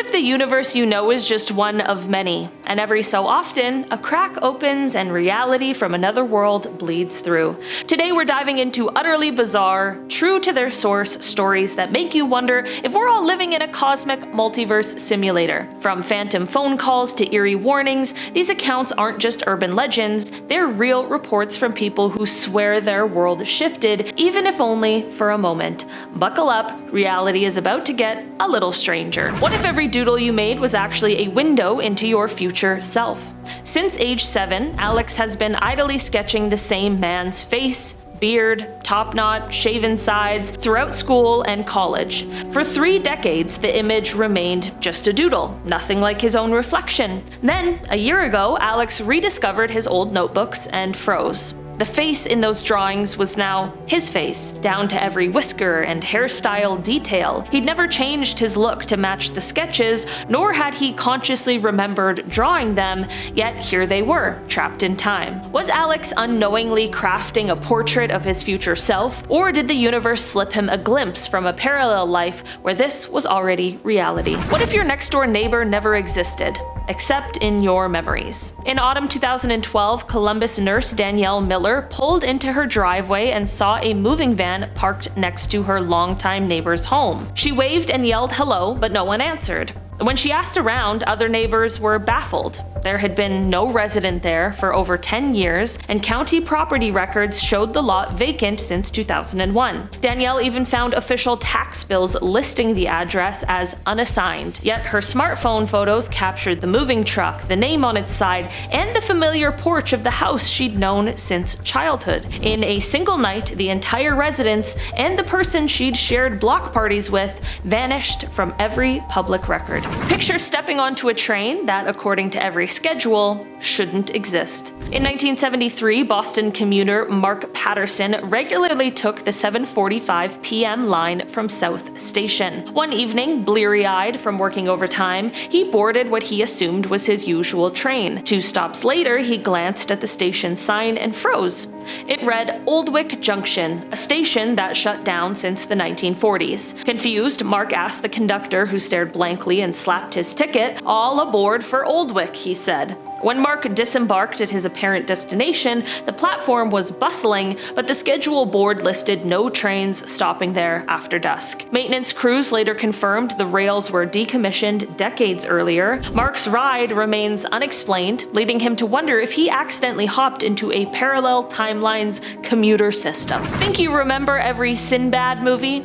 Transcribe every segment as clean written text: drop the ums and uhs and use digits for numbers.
if the universe you know is just one of many, and every so often, a crack opens and reality from another world bleeds through? Today we're diving into utterly bizarre, true to their source stories that make you wonder if we're all living in a cosmic multiverse simulator. From phantom phone calls to eerie warnings, these accounts aren't just urban legends, they're real reports from people who swear their world shifted, even if only for a moment. Buckle up, reality is about to get a little stranger. What if every doodle you made was actually a window into your future self? Since age 7, Alex has been idly sketching the same man's face, beard, top knot, shaven sides throughout school and college. For 3 decades, the image remained just a doodle, nothing like his own reflection. Then, a year ago, Alex rediscovered his old notebooks and froze. The face in those drawings was now his face, down to every whisker and hairstyle detail. He'd never changed his look to match the sketches, nor had he consciously remembered drawing them, yet here they were, trapped in time. Was Alex unknowingly crafting a portrait of his future self, or did the universe slip him a glimpse from a parallel life where this was already reality? What if your next-door neighbor never existed, except in your memories? In autumn 2012, Columbus nurse Danielle Miller pulled into her driveway and saw a moving van parked next to her longtime neighbor's home. She waved and yelled hello, but no one answered. When she asked around, other neighbors were baffled. There had been no resident there for over 10 years, and county property records showed the lot vacant since 2001. Danielle even found official tax bills listing the address as unassigned, yet her smartphone photos captured the moving truck, the name on its side, and the familiar porch of the house she'd known since childhood. In a single night, the entire residence and the person she'd shared block parties with vanished from every public record. Picture stepping onto a train that, according to every schedule, shouldn't exist. In 1973, Boston commuter Mark Patterson regularly took the 7:45 p.m. line from South Station. One evening, bleary-eyed from working overtime, he boarded what he assumed was his usual train. 2 stops later, he glanced at the station sign and froze. It read Oldwick Junction, a station that shut down since the 1940s. Confused, Mark asked the conductor, who stared blankly and slapped his ticket. "All aboard for Oldwick," he said. When Mark disembarked at his apparent destination, the platform was bustling, but the schedule board listed no trains stopping there after dusk. Maintenance crews later confirmed the rails were decommissioned decades earlier. Mark's ride remains unexplained, leading him to wonder if he accidentally hopped into a parallel timeline's commuter system. Think you remember every Sinbad movie?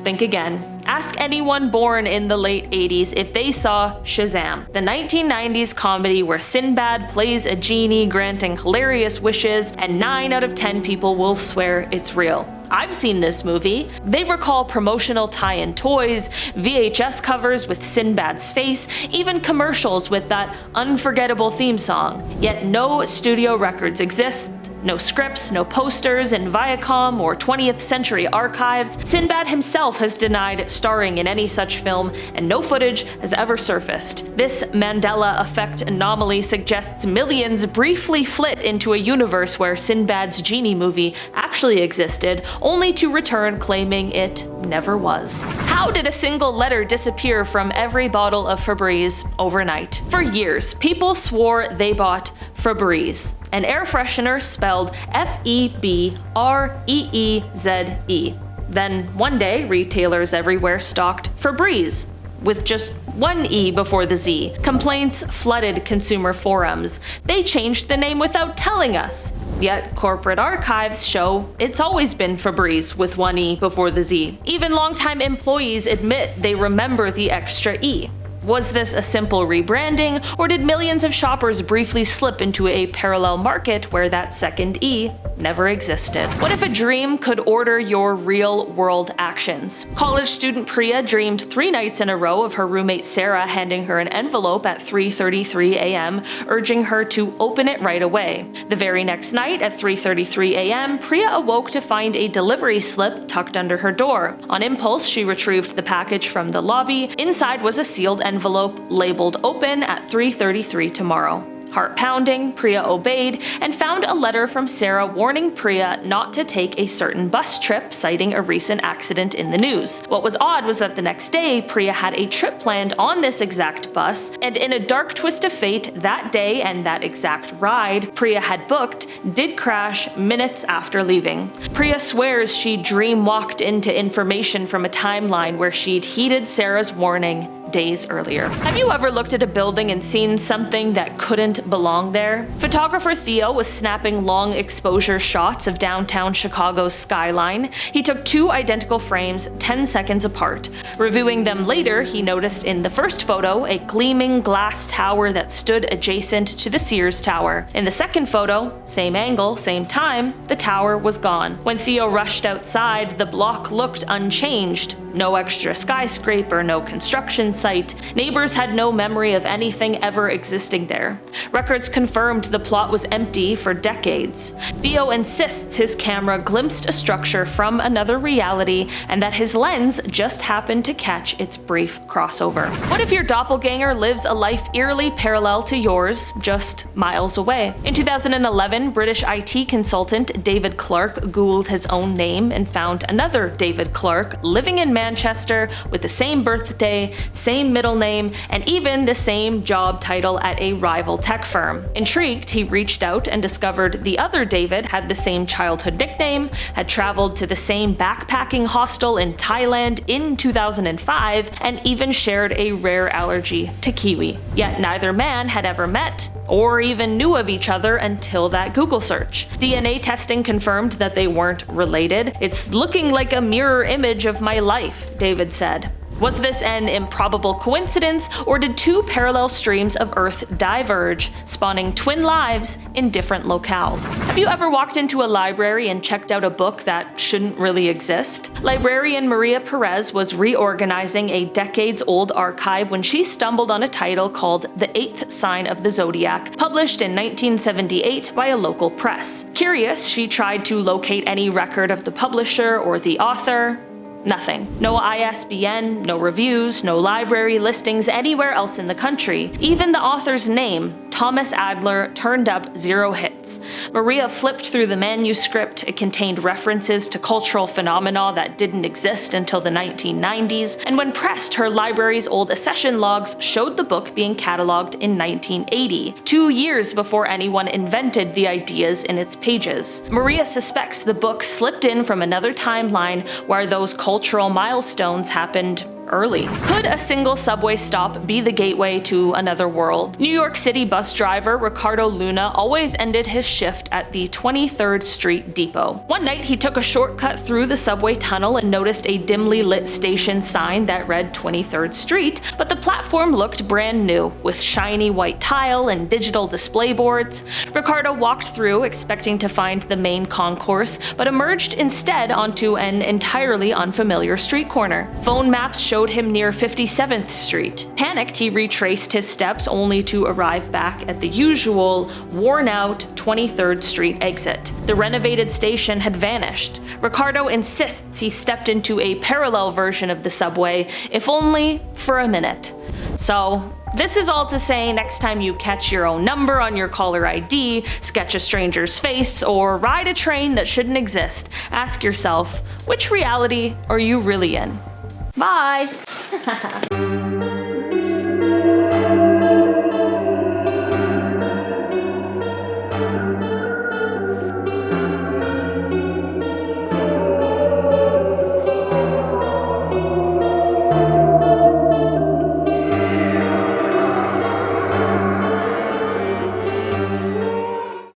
Think again. Ask anyone born in the late 80s if they saw Shazam, the 1990s comedy where Sinbad plays a genie granting hilarious wishes, and 9 out of 10 people will swear it's real. I've seen this movie. They recall promotional tie-in toys, VHS covers with Sinbad's face, even commercials with that unforgettable theme song. Yet no studio records exist, no scripts, no posters in Viacom or 20th Century Archives. Sinbad himself has denied starring in any such film, and no footage has ever surfaced. This Mandela effect anomaly suggests millions briefly flit into a universe where Sinbad's genie movie actually existed, only to return claiming it never was. How did a single letter disappear from every bottle of Febreze overnight? For years, people swore they bought Febreze, an air freshener spelled F-E-B-R-E-E-Z-E. Then one day, retailers everywhere stocked Febreze, with just one E before the Z. Complaints flooded consumer forums. They changed the name without telling us. Yet corporate archives show it's always been Febreze with one E before the Z. Even longtime employees admit they remember the extra E. Was this a simple rebranding, or did millions of shoppers briefly slip into a parallel market where that second E never existed? What if a dream could order your real-world actions? College student Priya dreamed 3 nights in a row of her roommate Sarah handing her an envelope at 3:33 a.m., urging her to open it right away. The very next night at 3:33 a.m., Priya awoke to find a delivery slip tucked under her door. On impulse, she retrieved the package from the lobby. Inside was a sealed envelope labeled "Open at 3:33 tomorrow." Heart pounding, Priya obeyed and found a letter from Sarah warning Priya not to take a certain bus trip, citing a recent accident in the news. What was odd was that the next day, Priya had a trip planned on this exact bus, and in a dark twist of fate, that day and that exact ride Priya had booked did crash minutes after leaving. Priya swears she dream-walked into information from a timeline where she'd heeded Sarah's warning days earlier. Have you ever looked at a building and seen something that couldn't belong there? Photographer Theo was snapping long exposure shots of downtown Chicago's skyline. He took two identical frames 10 seconds apart. Reviewing them later, he noticed in the first photo a gleaming glass tower that stood adjacent to the Sears Tower. In the second photo, same angle, same time, the tower was gone. When Theo rushed outside, the block looked unchanged. No extra skyscraper, no construction site. Neighbors had no memory of anything ever existing there. Records confirmed the plot was empty for decades. Theo insists his camera glimpsed a structure from another reality and that his lens just happened to catch its brief crossover. What if your doppelganger lives a life eerily parallel to yours, just miles away? In 2011, British IT consultant David Clark Googled his own name and found another David Clark living in Manchester with the same birthday, same middle name, and even the same job title at a rival tech firm. Intrigued, he reached out and discovered the other David had the same childhood nickname, had traveled to the same backpacking hostel in Thailand in 2005, and even shared a rare allergy to kiwi. Yet neither man had ever met or even knew of each other until that Google search. DNA testing confirmed that they weren't related. "It's looking like a mirror image of my life," David said. Was this an improbable coincidence, or did two parallel streams of Earth diverge, spawning twin lives in different locales? Have you ever walked into a library and checked out a book that shouldn't really exist? Librarian Maria Perez was reorganizing a decades-old archive when she stumbled on a title called The Eighth Sign of the Zodiac, published in 1978 by a local press. Curious, she tried to locate any record of the publisher or the author. Nothing. No ISBN, no reviews, no library listings anywhere else in the country. Even the author's name, Thomas Adler, turned up 0 hits. Maria flipped through the manuscript. It contained references to cultural phenomena that didn't exist until the 1990s, and when pressed, her library's old accession logs showed the book being cataloged in 1980, 2 years before anyone invented the ideas in its pages. Maria suspects the book slipped in from another timeline where those cultural milestones happened early. Could a single subway stop be the gateway to another world? New York City bus driver Ricardo Luna always ended his shift at the 23rd Street depot. One night he took a shortcut through the subway tunnel and noticed a dimly lit station sign that read 23rd Street, but the platform looked brand new, with shiny white tile and digital display boards. Ricardo walked through expecting to find the main concourse, but emerged instead onto an entirely unfamiliar street corner. Phone maps showed him near 57th Street. Panicked, he retraced his steps only to arrive back at the usual, worn-out 23rd Street exit. The renovated station had vanished. Ricardo insists he stepped into a parallel version of the subway, if only for a minute. So, this is all to say, next time you catch your own number on your caller ID, sketch a stranger's face, or ride a train that shouldn't exist, ask yourself, which reality are you really in? Bye!